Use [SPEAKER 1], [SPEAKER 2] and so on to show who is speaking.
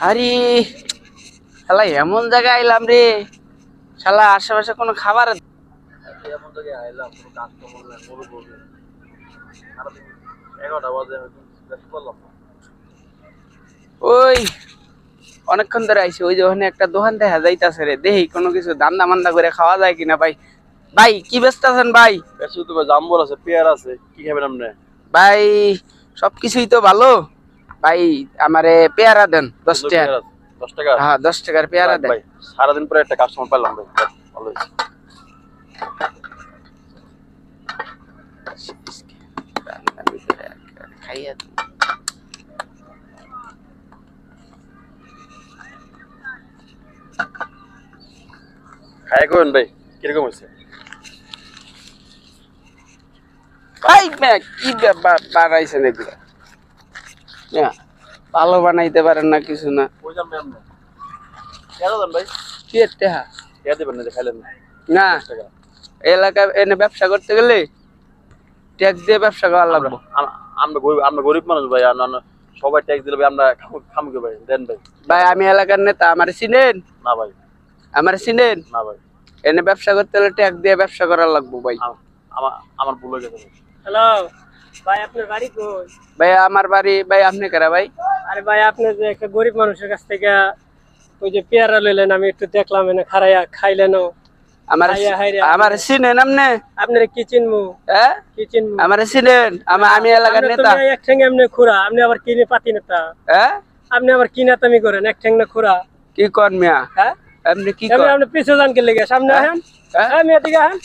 [SPEAKER 1] আরে শালা এমন জায়গায় আইলাম রে, শালা আশেপাশে কোনো খাবার
[SPEAKER 2] এমন জায়গায় আইলাম কোনো কাস্টমার নাই গরু বলবে সারাদিন 11টা বাজে হয়তো ব্যস্ত করলাম না।
[SPEAKER 1] ওই অনেকক্ষণ ধরে আইছি, ওই যে ওখানে একটা দোকান দেখা যাইতাছে রে, দেখি কোনো কিছু দান্দা মান্দা করে খাওয়া যায় কিনা। ভাই ভাই কি ব্যস্ত আছেন ভাই?
[SPEAKER 2] বেশি তো ভাই জাম্বুর আছে পেয়ার আছে কি খাবেন আপনি?
[SPEAKER 1] ভাই সবকিছুই তো ভালো ভাই, আমারে পেয়ারা দেন 10
[SPEAKER 2] সুন্দর
[SPEAKER 1] টাকা।
[SPEAKER 2] পেয়ার আছে 10 টাকা।
[SPEAKER 1] হ্যাঁ 10 টাকার পেয়ারা দেন
[SPEAKER 2] ভাই সারাদিন পরে একটা কাস্টমার পেলাম ভাই, ভালো হয়েছে।
[SPEAKER 1] রান্নার ভিতরে খাইয়া দিই।
[SPEAKER 2] খাই করেন ভাই কিরকম হয়েছে?
[SPEAKER 1] ভাই কি বানাইছেন এগুলো? না, ভালো বানাইতে পারেন না কিছু না।
[SPEAKER 2] কই যান ভাই আপনি? কেন যান ভাই?
[SPEAKER 1] কি টেহা
[SPEAKER 2] কে দিবেন না যে খাইলেন না?
[SPEAKER 1] না,
[SPEAKER 2] 10 টাকা।
[SPEAKER 1] এলাকায় এনে ব্যবসা করতে গেলে ট্যাক্স দিয়ে ব্যবসা করা লাগবে।
[SPEAKER 2] আমরা গরিব মানুষ ভাই, সবাই ট্যাক্স দিলে ভাই আমরা খামু কি ভাই? দেন ভাই।
[SPEAKER 1] ভাই আমি এলাকার নেতা, আমার চিনেন?
[SPEAKER 2] না ভাই।
[SPEAKER 1] আমার চিনেন?
[SPEAKER 2] না ভাই।
[SPEAKER 1] এনে ব্যবসা করতে হলে ট্যাক্স দিয়ে ব্যবসা করা লাগবে ভাই।
[SPEAKER 2] আমার ভুল হয়ে গেছে।
[SPEAKER 3] হ্যালো ভাই, আপনার বাড়ি কই?
[SPEAKER 1] ভাই আমার বাড়ি, ভাই আপনি কারা ভাই?
[SPEAKER 3] আরে ভাই, আপনি যে একটা গরিব মানুষের কাছ থেকে ওই যে পেয়ারা লইলেন, আমি একটু দেখলাম এনে খারাইয়া খাইলেনও।
[SPEAKER 1] আমার আমার চিনেন আপনি?
[SPEAKER 3] আপনার কি চিনমু?
[SPEAKER 1] হ্যাঁ
[SPEAKER 3] কি চিনমু?
[SPEAKER 1] আমার চিনেন? আমি এলাকার নেতা।
[SPEAKER 3] এক ঠ্যাং এমনি খুরা, আপনি আবার কিনে পাতি নেতা।
[SPEAKER 1] হ্যাঁ
[SPEAKER 3] আপনি আবার কি নেতামি করেন? এক ঠ্যাং না খুরা।
[SPEAKER 1] কি কর মিয়া?
[SPEAKER 3] হ্যাঁ
[SPEAKER 1] আপনি কি
[SPEAKER 3] আপনি
[SPEAKER 1] কর?
[SPEAKER 3] আপনি পিছু যান কে লেগে? সামনে আসেন।
[SPEAKER 1] হ্যাঁ
[SPEAKER 3] হ্যাঁ, মেয়ে দিকে আসেন।